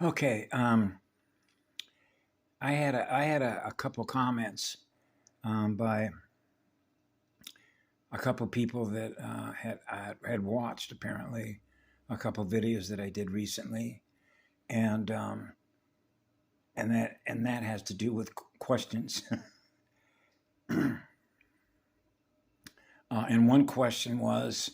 Okay, I had a couple comments by a couple people that had watched apparently a couple videos that I did recently, and that has to do with questions. And one question was,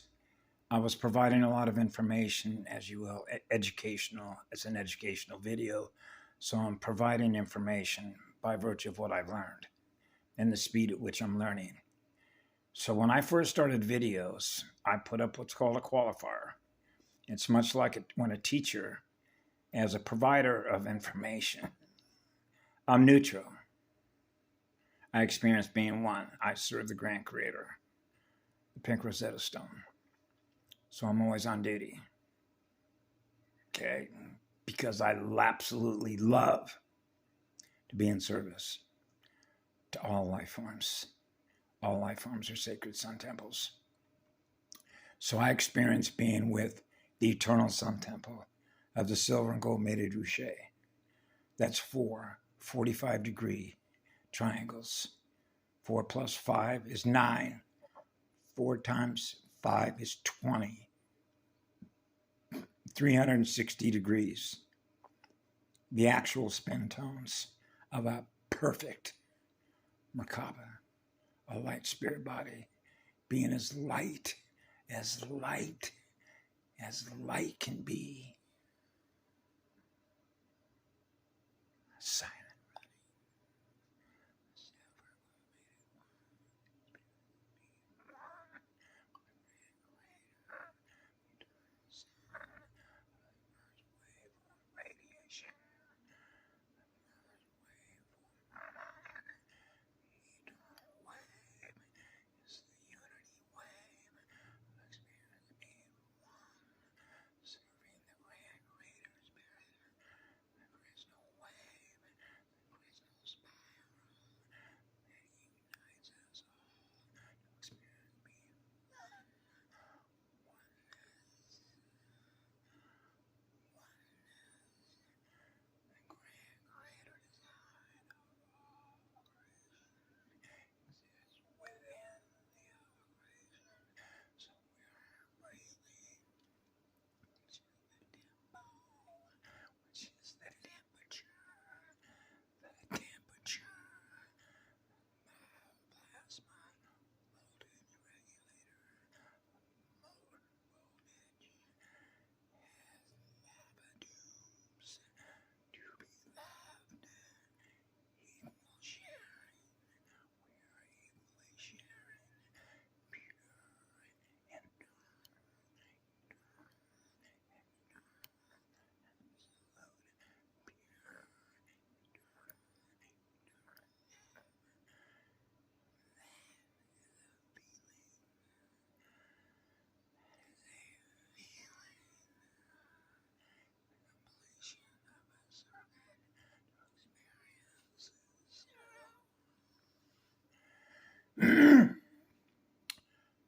I was providing a lot of information, as you will, educational. It's an educational video, so I'm providing information by virtue of what I've learned and the speed at which I'm learning. So when I first started videos, I put up what's called a qualifier. It's much like when a teacher, as a provider of information, I'm neutral. I experience being one. I serve the grand creator, the pink Rosetta Stone. So I'm always on duty. Okay? Because I absolutely love to be in service to all life forms. All life forms are sacred sun temples. So I experience being with the eternal sun temple of the silver and gold mated Ruche. That's 45-degree triangles. 4 plus 5 is 9. 4 times 5 is 20. 360 degrees. The actual spin tones of a perfect Merkaba, a light spirit body, being as light as light can be. Silent.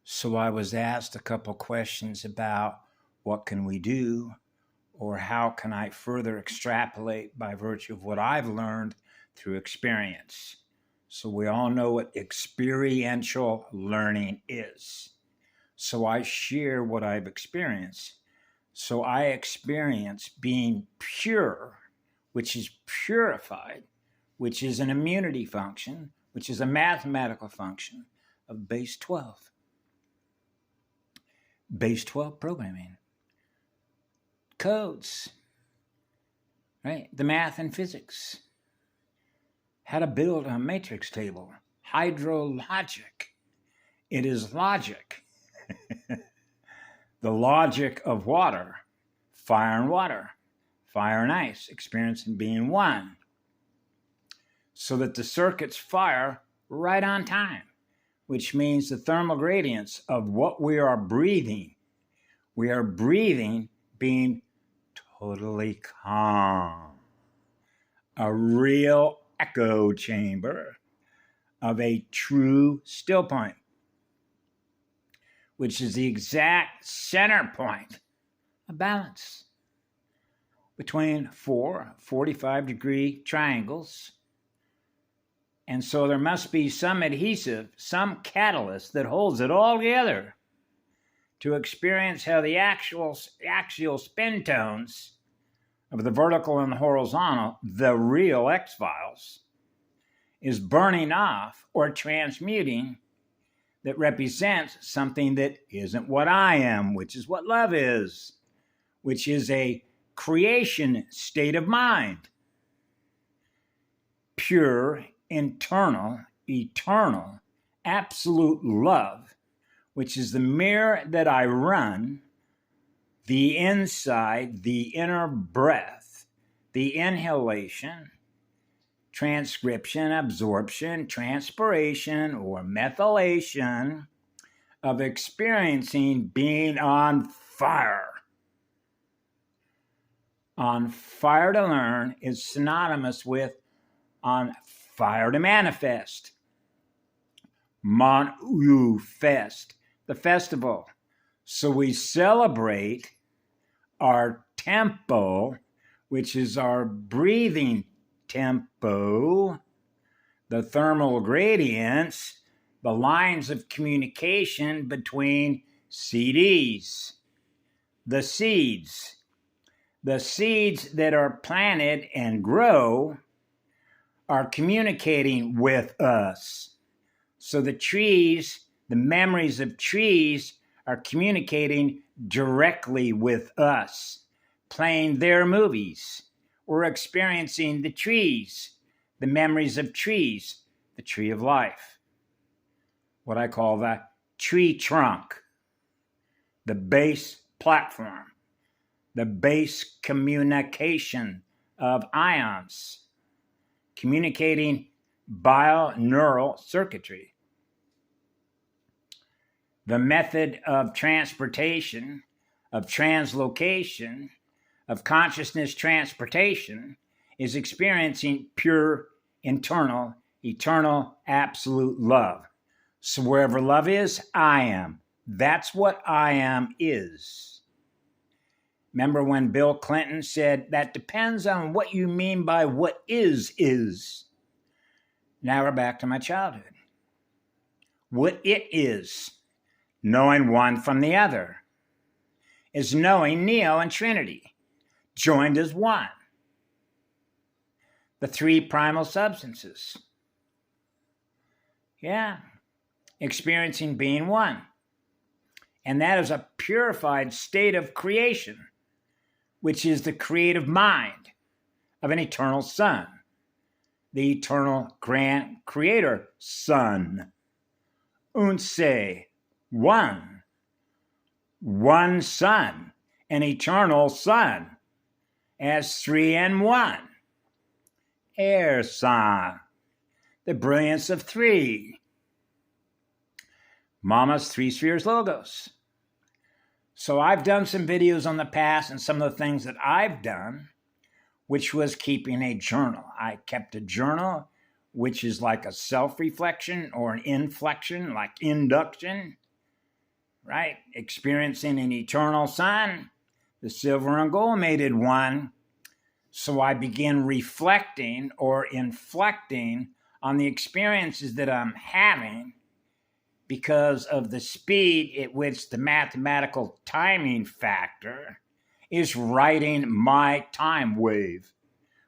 So I was asked a couple questions about what can we do, or how can I further extrapolate by virtue of what I've learned through experience. So we all know what experiential learning is. So I share what I've experienced. So I experience being pure, which is purified, which is an immunity function, which is a mathematical function of base 12. Base 12 programming. Codes, right? The math and physics. How to build a matrix table. Hydrologic. It is logic. The logic of water. Fire and water. Fire and ice. Experiencing being one. So that the circuits fire right on time, which means the thermal gradients of what we are breathing. We are breathing being totally calm. A real echo chamber of a true still point, which is the exact center point of balance between 4 45-degree triangles. And so there must be some adhesive, some catalyst that holds it all together to experience how the axial spin tones of the vertical and the horizontal, the real X-files, is burning off or transmuting that represents something that isn't what I am, which is what love is, which is a creation state of mind. Pure, internal, eternal, absolute love, which is the mirror that I run, the inside, the inner breath, the inhalation, transcription, absorption, transpiration, or methylation of experiencing being on fire. On fire to learn is synonymous with on fire to manifest. Mon Fest, the festival. So we celebrate our tempo, which is our breathing tempo, the thermal gradients, the lines of communication between CDs, the seeds. The seeds that are planted and grow are communicating with us. So the trees, the memories of trees are communicating directly with us, playing their movies. We're experiencing the trees, the memories of trees, the tree of life, what I call the tree trunk, the base platform, the base communication of ions, communicating bio-neural circuitry. The method of transportation, of translocation, of consciousness transportation is experiencing pure, internal, eternal, absolute love. So wherever love is, I am. That's what I am is. Remember when Bill Clinton said, that depends on what you mean by what is. Now we're back to my childhood. What it is, knowing one from the other, is knowing Neo and Trinity, joined as one. The three primal substances. Yeah, experiencing being one. And that is a purified state of creation, which is the creative mind of an eternal Son, the eternal grand creator Son. Unse, one Son, an eternal Son, as three and one. Air Son, the brilliance of three. Mama's three spheres logos. So I've done some videos on the past and some of the things that I've done, which was keeping a journal. I kept a journal, which is like a self-reflection or an inflection, like induction, right? Experiencing an eternal Son, the silver and gold mated one. So I begin reflecting or inflecting on the experiences that I'm having because of the speed at which the mathematical timing factor is writing my time wave,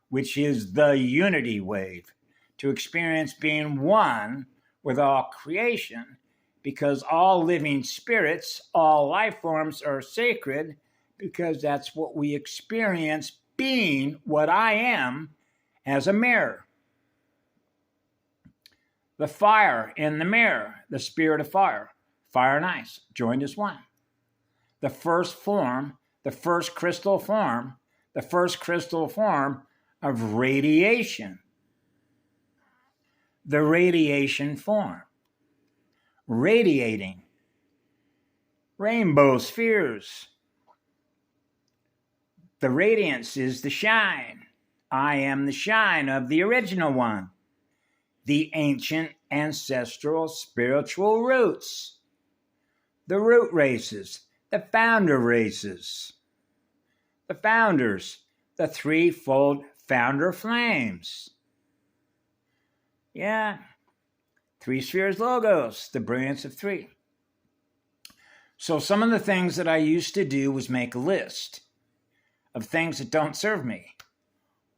which is the unity wave, to experience being one with all creation, because all living spirits, all life forms are sacred, because that's what we experience being what I am as a mirror. The fire in the mirror, the spirit of fire, fire and ice, joined as one. The first form, the first crystal form of radiation. The radiation form. Radiating. Rainbow spheres. The radiance is the shine. I am the shine of the original one. The ancient ancestral spiritual roots. The root races. The founder races. The founders. the threefold founder flames. Yeah, three spheres logos, the brilliance of three. So some of the things that I used to do was make a list of things that don't serve me.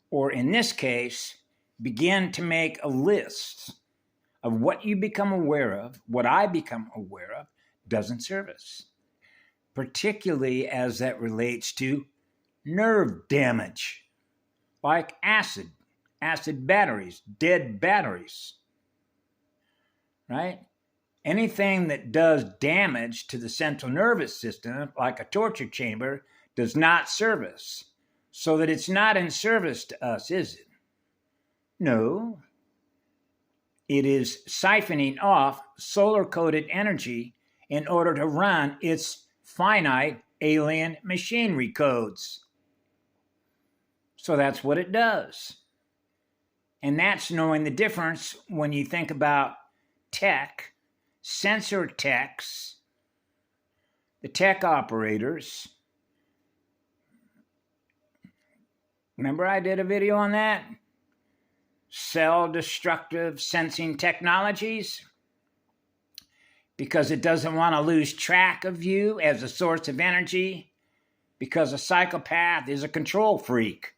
Or in this case, begin to make a list of what you become aware of, what I become aware of, doesn't serve us. Particularly as that relates to nerve damage, like acid batteries, dead batteries, right? Anything that does damage to the central nervous system, like a torture chamber, does not serve us. So that it's not in service to us, is it? No. It is siphoning off solar-coded energy in order to run its finite alien machinery codes. So that's what it does. And that's knowing the difference when you think about tech, sensor techs, the tech operators. Remember I did a video on that? Cell-destructive sensing technologies? Because it doesn't want to lose track of you as a source of energy, because a psychopath is a control freak.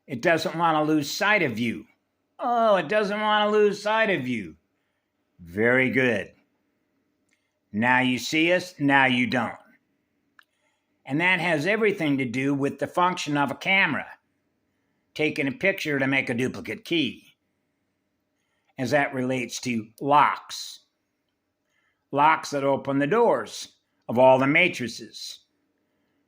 It doesn't want to lose sight of you. Oh, it doesn't want to lose sight of you. Very good. Now you see us, now you don't. And that has everything to do with the function of a camera, taking a picture to make a duplicate key, as that relates to locks. Locks that open the doors of all the matrices,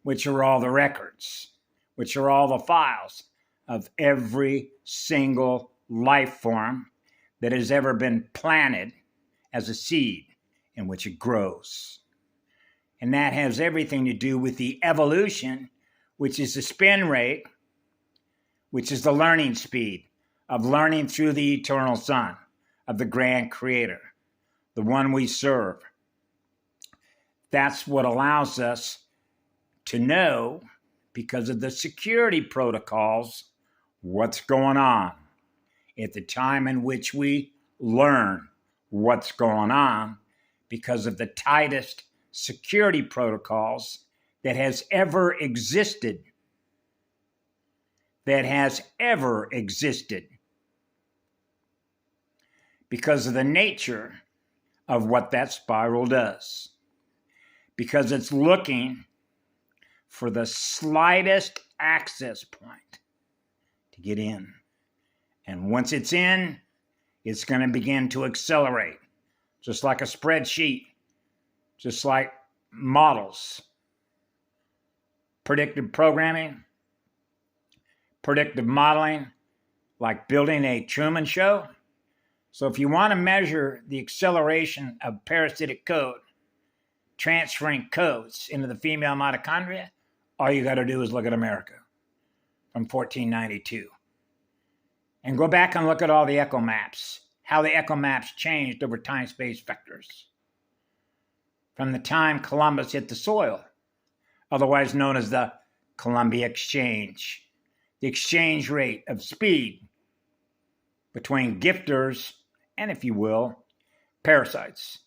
which are all the records, which are all the files of every single life form that has ever been planted as a seed in which it grows. And that has everything to do with the evolution, which is the spin rate, which is the learning speed of learning through the eternal Son of the grand Creator, the one we serve. That's what allows us to know, because of the security protocols, what's going on at the time in which we learn what's going on, because of the tightest security protocols that has ever existed. Because of the nature of what that spiral does. Because it's looking for the slightest access point to get in. And once it's in, it's going to begin to accelerate, just like a spreadsheet, just like models. Predictive programming, predictive modeling, like building a Truman Show. So if you want to measure the acceleration of parasitic code, transferring codes into the female mitochondria, all you got to do is look at America from 1492. And go back and look at all the echo maps, how the echo maps changed over time-space vectors. From the time Columbus hit the soil, otherwise known as the Columbia Exchange, the exchange rate of speed between gifters and, if you will, parasites.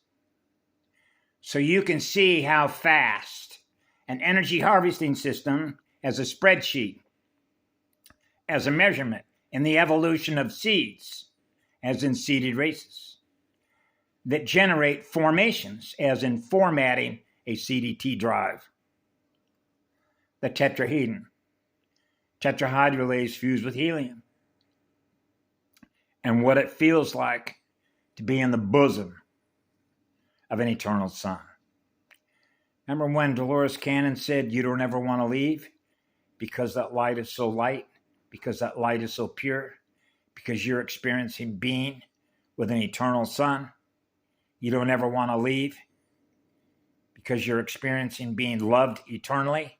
So you can see how fast an energy harvesting system as a spreadsheet, as a measurement in the evolution of seeds, as in seeded races, that generate formations, as in formatting a CDT drive. The tetrahedron, tetrahydrolase fused with helium, and what it feels like to be in the bosom of an eternal Son. Remember when Dolores Cannon said, "You don't ever want to leave because that light is so light, because that light is so pure, because you're experiencing being with an eternal Son. You don't ever want to leave because you're experiencing being loved eternally,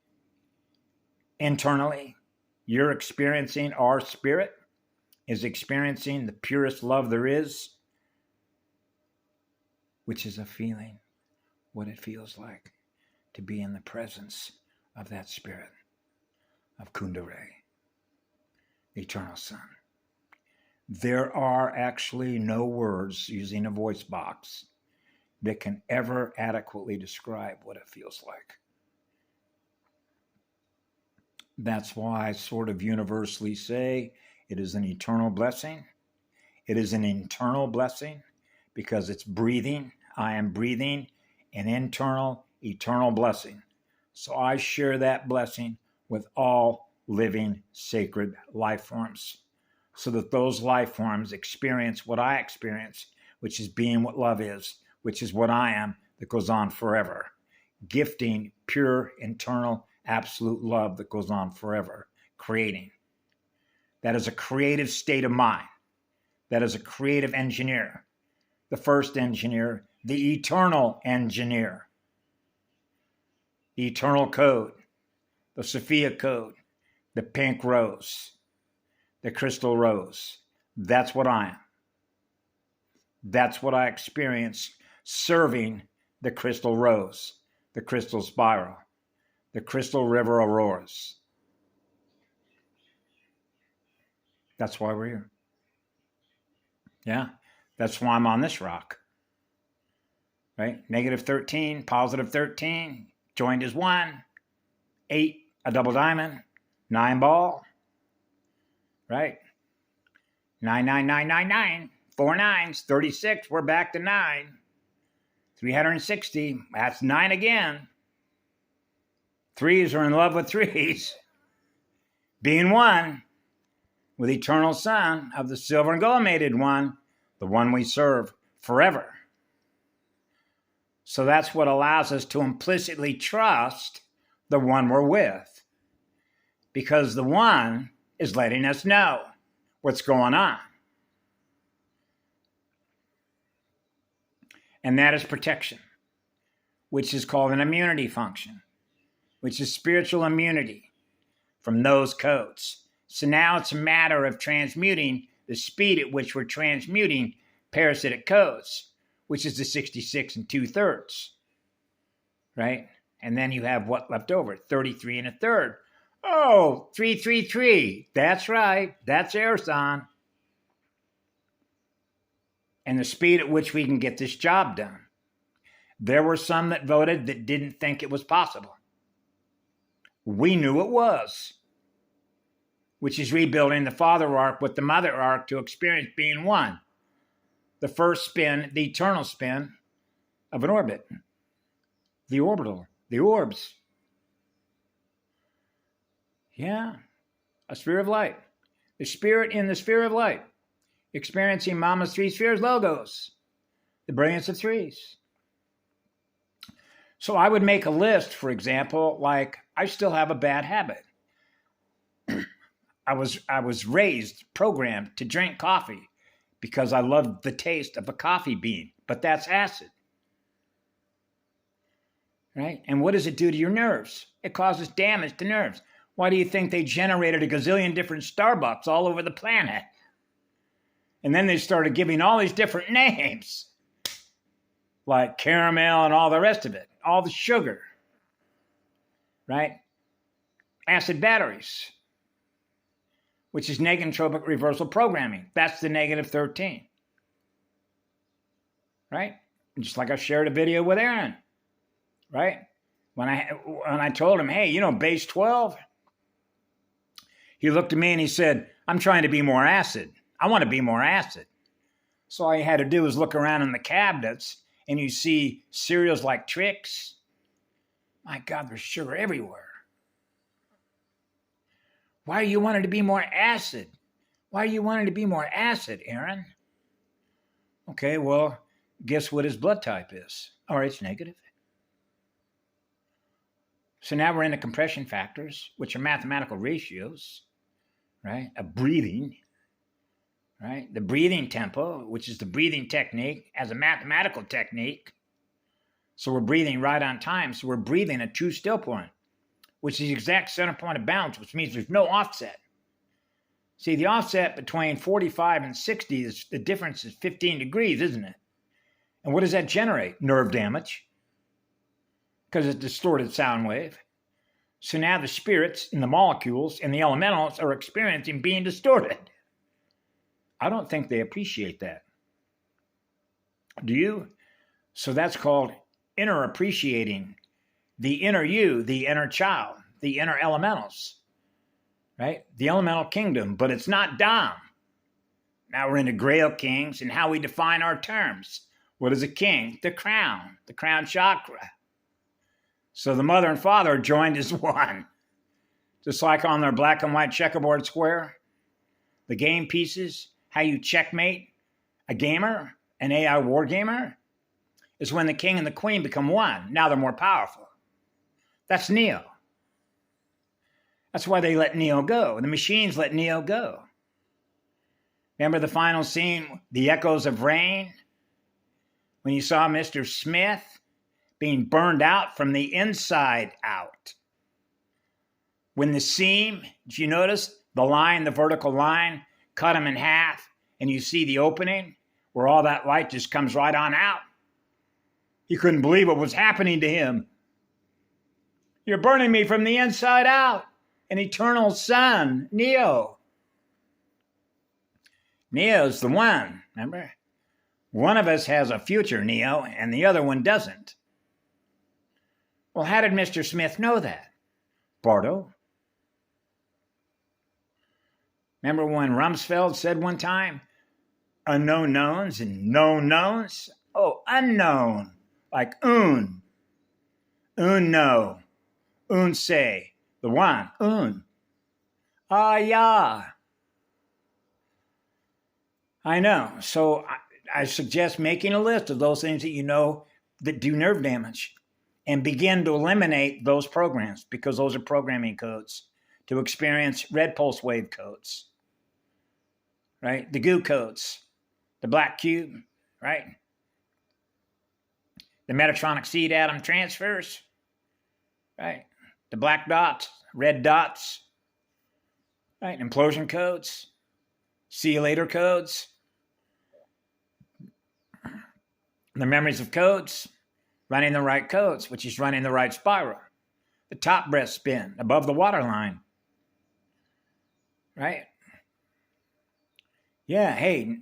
internally. You're experiencing, our spirit is experiencing the purest love there is, which is a feeling, what it feels like to be in the presence of that spirit, of Kundalini, the eternal sun. There are actually no words using a voice box that can ever adequately describe what it feels like. That's why I sort of universally say it is an eternal blessing. It is an internal blessing because it's breathing. I am breathing an internal, eternal blessing. So I share that blessing with all living sacred life forms so that those life forms experience what I experience, which is being what love is, which is what I am that goes on forever. Gifting pure, internal, absolute love that goes on forever. Creating. That is a creative state of mind. That is a creative engineer. The first engineer, the eternal engineer. The eternal code, the Sophia code, the pink rose, the crystal rose. That's what I am. That's what I experience serving the crystal rose, the crystal spiral, the crystal river auroras. That's why we're here. Yeah, that's why I'm on this rock. Right? -13, +13, joined as 1, 8, a double diamond, 9 ball, right? 99999, 4 nines, 36, we're back to 9. 360, that's 9 again. Threes are in love with threes. Being 1 with eternal sun of the silver and gold mated one, the one we serve forever. So that's what allows us to implicitly trust the one we're with. Because the one is letting us know what's going on. And that is protection, which is called an immunity function, which is spiritual immunity from those codes. So now it's a matter of transmuting the speed at which we're transmuting parasitic codes, which is the 66 2/3, right? And then you have what left over? 33 1/3. Oh, 333. That's right. That's Ersan. And the speed at which we can get this job done. There were some that voted that didn't think it was possible. We knew it was, which is rebuilding the father arc with the mother arc to experience being 1. The first spin, the eternal spin of an orbit. The orbital, the orbs. Yeah, a sphere of light. The spirit in the sphere of light. Experiencing Mama's 3 spheres logos. The brilliance of threes. So I would make a list, for example, like I still have a bad habit. I was raised, programmed to drink coffee because I loved the taste of a coffee bean, but that's acid. Right? And what does it do to your nerves? It causes damage to nerves. Why do you think they generated a gazillion different Starbucks all over the planet? And then they started giving all these different names, like caramel and all the rest of it, all the sugar, right? Acid batteries, which is negentropic reversal programming. That's the -13, right? Just like I shared a video with Aaron, right? When I told him, hey, base 12, he looked at me and he said, I'm trying to be more acid. I want to be more acid. So all you had to do was look around in the cabinets and you see cereals like Trix. My God, there's sugar everywhere. Why are you wanting to be more acid? Why are you wanting to be more acid, Aaron? Okay, well, guess what his blood type is? All right, it's negative. So now we're into compression factors, which are mathematical ratios, right? Of breathing, right? The breathing tempo, which is the breathing technique, as a mathematical technique. So we're breathing right on time. So we're breathing a true still point, which is the exact center point of balance, which means there's no offset. See, the offset between 45 and 60 is the difference is 15 degrees, isn't it? And what does that generate? Nerve damage, because it's distorted sound wave. So now the spirits and the molecules and the elementals are experiencing being distorted. I don't think they appreciate that. Do you? So that's called inner appreciating. The inner you, the inner child, the inner elementals, right? The elemental kingdom, but it's not dumb. Now we're into Grail Kings and how we define our terms. What is a king? The crown chakra. So the mother and father are joined as one. Just like on their black and white checkerboard square, the game pieces, how you checkmate a gamer, an AI war gamer, is when the king and the queen become one. Now they're more powerful. That's Neo. That's why they let Neo go. The machines let Neo go. Remember the final scene, The Echoes of Rain? When you saw Mr. Smith being burned out from the inside out. When the seam, did you notice the line, the vertical line, cut him in half, and you see the opening where all that light just comes right on out? He couldn't believe what was happening to him. You're burning me from the inside out. An eternal sun, Neo. Neo's the one, remember? One of us has a future, Neo, and the other one doesn't. Well, how did Mr. Smith know that? Bardo. Remember when Rumsfeld said one time, unknown knowns and known knowns? Oh, unknown, like un no, un say, the one, un. Ah, yeah. I know. So I suggest making a list of those things that you know that do nerve damage and begin to eliminate those programs because those are programming codes to experience red pulse wave codes, right? The goo codes, the black cube, right? The Metatronic seed atom transfers, right? The black dots, red dots, right? Implosion codes, see you later codes, the memories of codes, running the right codes, which is running the right spiral, the top breath spin above the waterline, right? Yeah, hey,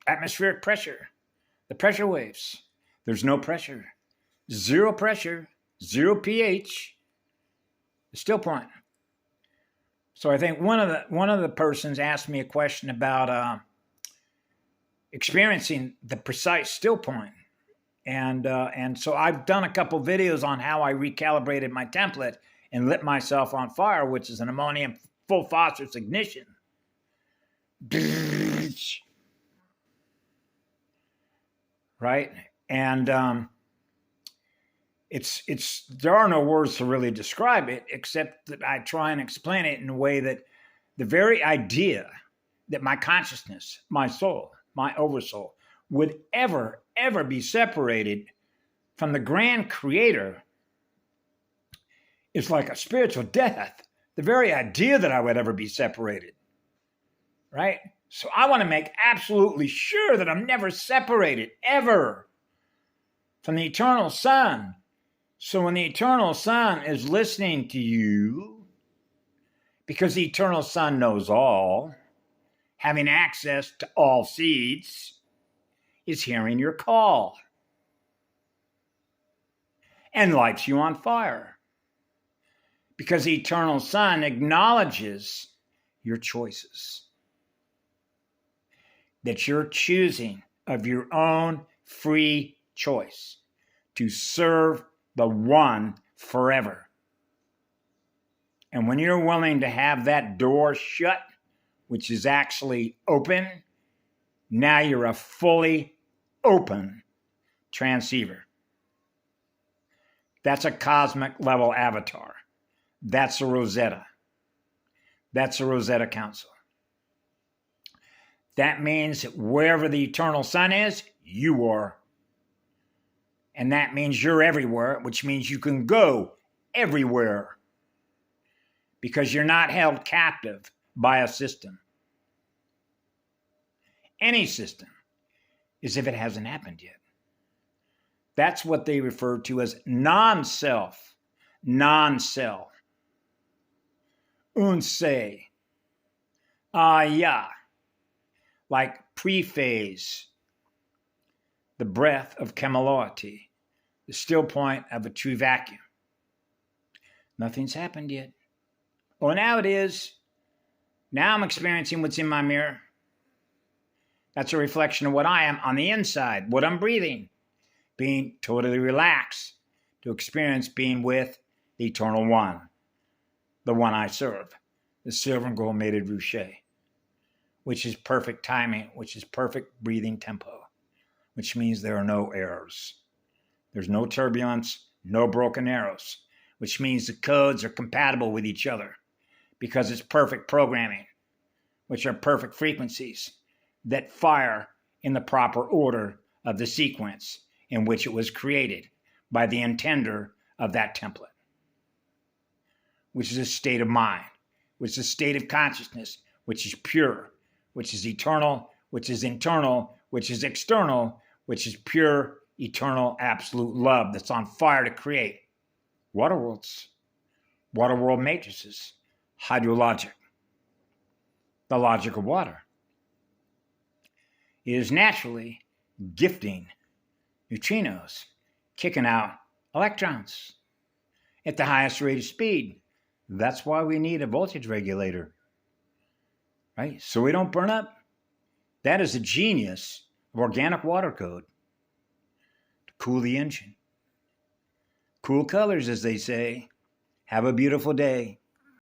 atmospheric pressure, the pressure waves. There's no pressure, zero pH, still point. So I think one of the persons asked me a question about experiencing the precise still point. And so I've done a couple videos on how I recalibrated my template and lit myself on fire, which is an ammonium full phosphorus ignition. Right? And it's there are no words to really describe it, except that I try and explain it in a way that the very idea that my consciousness, my soul, my oversoul, would ever be separated from the grand creator is like a spiritual death. The very idea that I would ever be separated, right? So I want to make absolutely sure that I'm never separated, ever, from the eternal sun. So when the eternal sun is listening to you, because the eternal sun knows all, having access to all seeds, is hearing your call and lights you on fire. Because the eternal sun acknowledges your choices. That you're choosing of your own free choice to serve the one forever. And when you're willing to have that door shut, which is actually open, now you're a fully open transceiver. That's a cosmic level avatar. That's a Rosetta. That's a Rosetta Council. That means that wherever the eternal sun is, you are. And that means you're everywhere, which means you can go everywhere. Because you're not held captive by a system. Any system, as if it hasn't happened yet. That's what they refer to as non-self, non-cell. unse, ya, like prephase, the breath of chemology, the still point of a true vacuum. Nothing's happened yet. Well, now it is. Now I'm experiencing what's in my mirror. That's a reflection of what I am on the inside, what I'm breathing, being totally relaxed to experience being with the Eternal One, the one I serve, the silver and gold mated Ruche, which is perfect timing, which is perfect breathing tempo, which means there are no errors. There's no turbulence, no broken arrows, which means the codes are compatible with each other because it's perfect programming, which are perfect frequencies that fire in the proper order of the sequence in which it was created by the intender of that template, which is a state of mind, which is a state of consciousness, which is pure, which is eternal, which is internal, which is external, which is pure, eternal, absolute love that's on fire to create water worlds, water world matrices, hydrologic, the logic of water. It is naturally gifting neutrinos, kicking out electrons at the highest rate of speed. That's why we need a voltage regulator, right? So we don't burn up. That is a genius of organic water code to cool the engine. Cool colors, as they say. Have a beautiful day.